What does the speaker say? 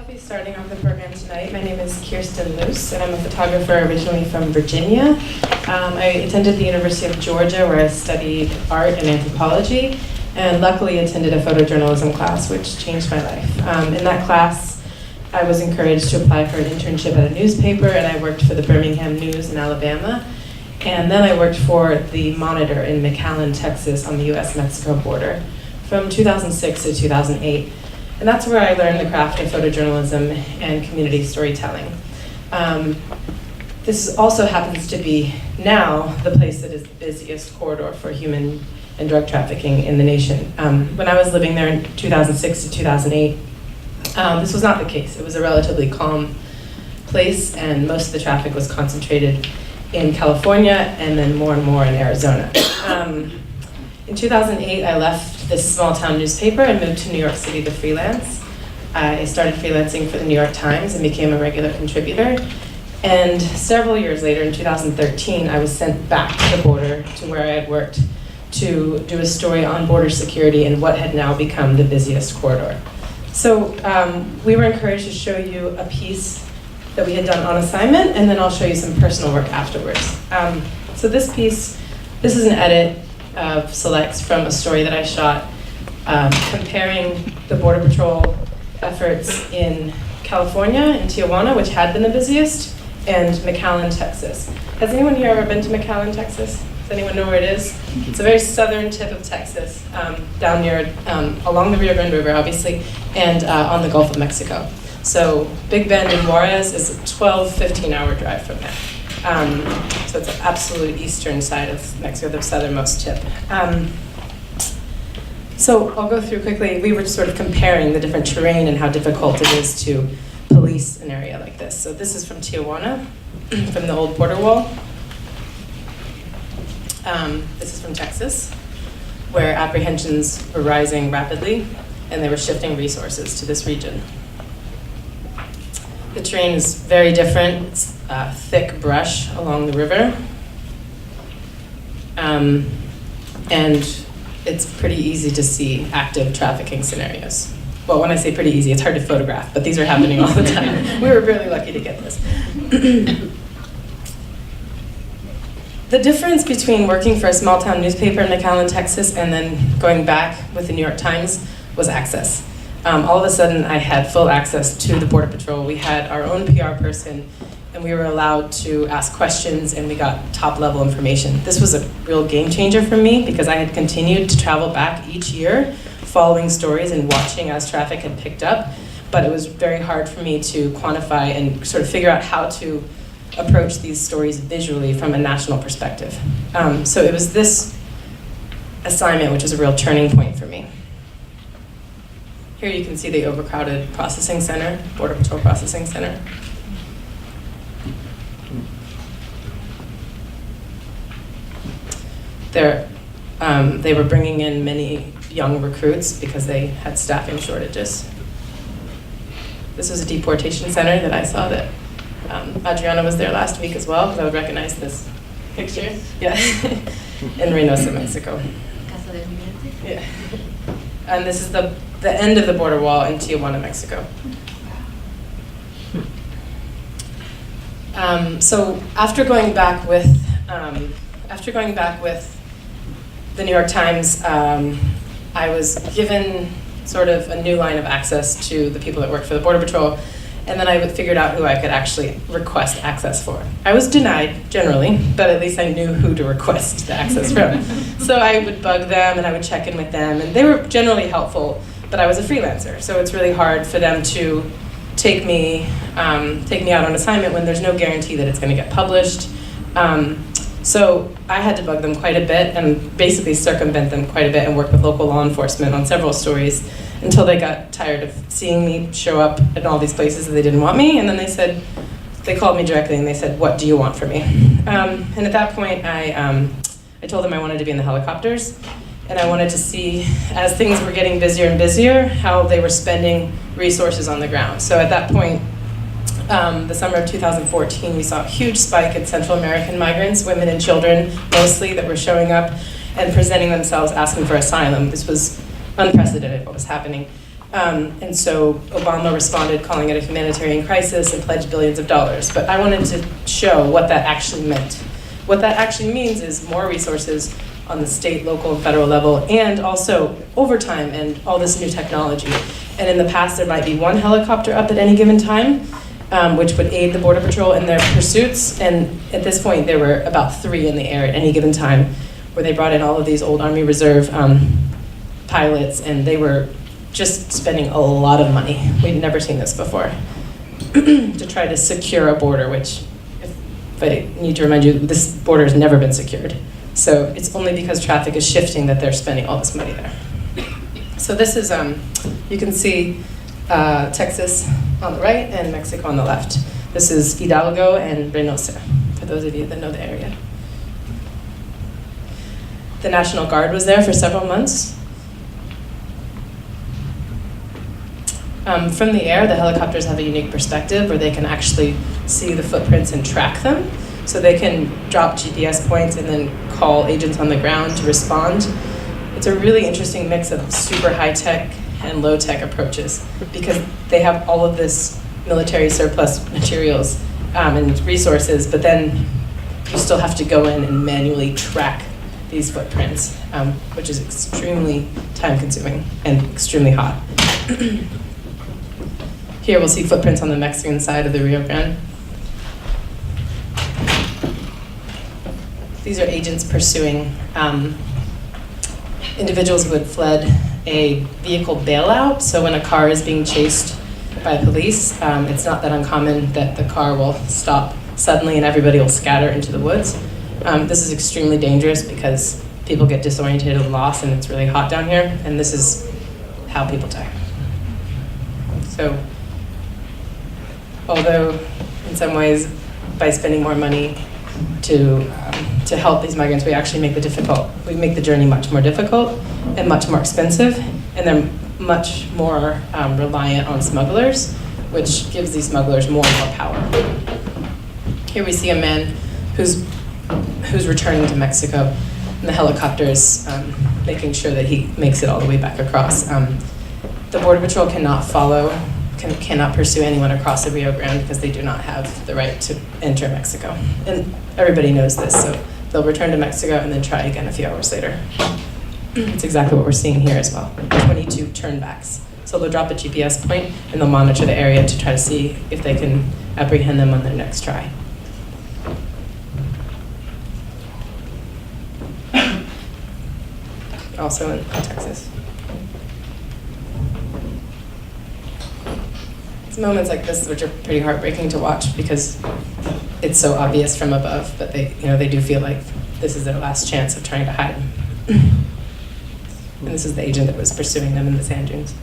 I'll be starting off the program tonight. My name is Kirsten Luce, and I'm a photographer originally from Virginia. I attended the University of Georgia, where I studied art and anthropology, and luckily attended a photojournalism class, which changed my life. In that class, I was encouraged to apply for an internship at a newspaper, and I worked for the Birmingham News in Alabama. And then I worked for the Monitor in McAllen, Texas, on the US-Mexico border from 2006 to 2008. And that's where I learned the craft of photojournalism and community storytelling. This also happens to be now the place that is the busiest corridor for human and drug trafficking in the nation. When I was living there in 2006 to 2008, this was not the case. It was a relatively calm place, and most of the traffic was concentrated in California and then more and more in Arizona. In 2008, I left this small town newspaper and moved to New York City to freelance. I started freelancing for the New York Times and became a regular contributor. And several years later, in 2013, I was sent back to the border to where I had worked to do a story on border security in what had now become the busiest corridor. So we were encouraged to show you a piece that we had done on assignment, and then I'll show you some personal work afterwards. So this piece, this is an edit of selects from a story that I shot comparing the Border Patrol efforts in California, in Tijuana, which had been the busiest, and McAllen, Texas. Has anyone here ever been to McAllen, Texas? Does anyone know where it is? It's a very southern tip of Texas, down near, along the Rio Grande River, obviously, and on the Gulf of Mexico. So Big Bend and Juarez is a 12, 15-hour drive from there. So it's the absolute eastern side of Mexico, the southernmost tip. So I'll go through quickly. We were sort of comparing the different terrain and how difficult it is to police an area like this. So this is from Tijuana, from the old border wall. This is from Texas, where apprehensions were rising rapidly, and they were shifting resources to this region. The terrain is very different. It's thick brush along the river. And it's pretty easy to see active trafficking scenarios. Well, when I say pretty easy, it's hard to photograph, but these are happening all the time. We were really lucky to get this. The difference between working for a small town newspaper in McAllen, Texas, and then going back with the New York Times was access. All of a sudden, I had full access to the Border Patrol. We had our own PR person, and we were allowed to ask questions, and we got top-level information. This was a real game changer for me because I had continued to travel back each year, following stories and watching as traffic had picked up, but it was very hard for me to quantify and sort of figure out how to approach these stories visually from a national perspective. So it was this assignment which was a real turning point for me. Here you can see the overcrowded processing center, Border Patrol Processing Center. They were bringing in many young recruits because they had staffing shortages. This was a deportation center that I saw that Adriana was there last week as well, because I would recognize this picture. Yeah, in Reynosa, Mexico. Yeah. And this is the end of the border wall in Tijuana, Mexico. So after going back with the New York Times, I was given sort of a new line of access to the people that work for the Border Patrol, and then I figured out who I could actually request access for. I was denied, generally, but at least I knew who to request the access from. So I would bug them, and I would check in with them, and they were generally helpful, but I was a freelancer, so it's really hard for them to take me out on assignment when there's no guarantee that it's going to get published. So I had to bug them quite a bit and basically circumvent them quite a bit and work with local law enforcement on several stories until they got tired of seeing me show up in all these places that they didn't want me. And then they called me directly and they said, "What do you want from me?" And at that point, I told them I wanted to be in the helicopters. And I wanted to see, as things were getting busier and busier, how they were spending resources on the ground. So at that point, the summer of 2014, we saw a huge spike in Central American migrants, women and children mostly, that were showing up and presenting themselves asking for asylum. This was unprecedented, what was happening. And so Obama responded calling it a humanitarian crisis and pledged billions of dollars. But I wanted to show what that actually meant. What that actually means is more resources on the state, local, and federal level, and also overtime and all this new technology. And in the past, there might be one helicopter up at any given time, which would aid the Border Patrol in their pursuits. And at this point, there were about 3 in the air at any given time, where they brought in all of these old Army Reserve pilots, and they were just spending a lot of money. We'd never seen this before, to try to secure a border, which, if I need to remind you, this border has never been secured. So it's only because traffic is shifting that they're spending all this money there. So this is, you can see Texas on the right and Mexico on the left. This is Hidalgo and Reynosa, for those of you that know the area. The National Guard was there for several months. From the air, the helicopters have a unique perspective where they can actually see the footprints and track them. So they can drop GPS points and then call agents on the ground to respond. It's a really interesting mix of super high-tech and low-tech approaches because they have all of this military surplus materials and resources, but then you still have to go in and manually track these footprints, which is extremely time-consuming and extremely hot. Here we'll see footprints on the Mexican side of the Rio Grande. These are agents pursuing individuals who had fled a vehicle bailout. So when a car is being chased by police, it's not that uncommon that the car will stop suddenly and everybody will scatter into the woods. This is extremely dangerous because people get disoriented and lost, and it's really hot down here, and this is how people die. So, although in some ways, by spending more money to help these migrants, we actually make the journey much more difficult and much more expensive, and they're much more reliant on smugglers, which gives these smugglers more and more power. Here we see a man who's returning to Mexico, and the helicopter's making sure that he makes it all the way back across. The Border Patrol cannot pursue anyone across the Rio Grande because they do not have the right to enter Mexico. And everybody knows this, so they'll return to Mexico and then try again a few hours later. It's exactly what we're seeing here as well, 22 turnbacks. So they'll drop a GPS point and they'll monitor the area to try to see if they can apprehend them on their next try. Also in Texas. It's moments like this which are pretty heartbreaking to watch because it's so obvious from above, but they do feel like this is their last chance of trying to hide. And this is the agent that was pursuing them in the sand dunes.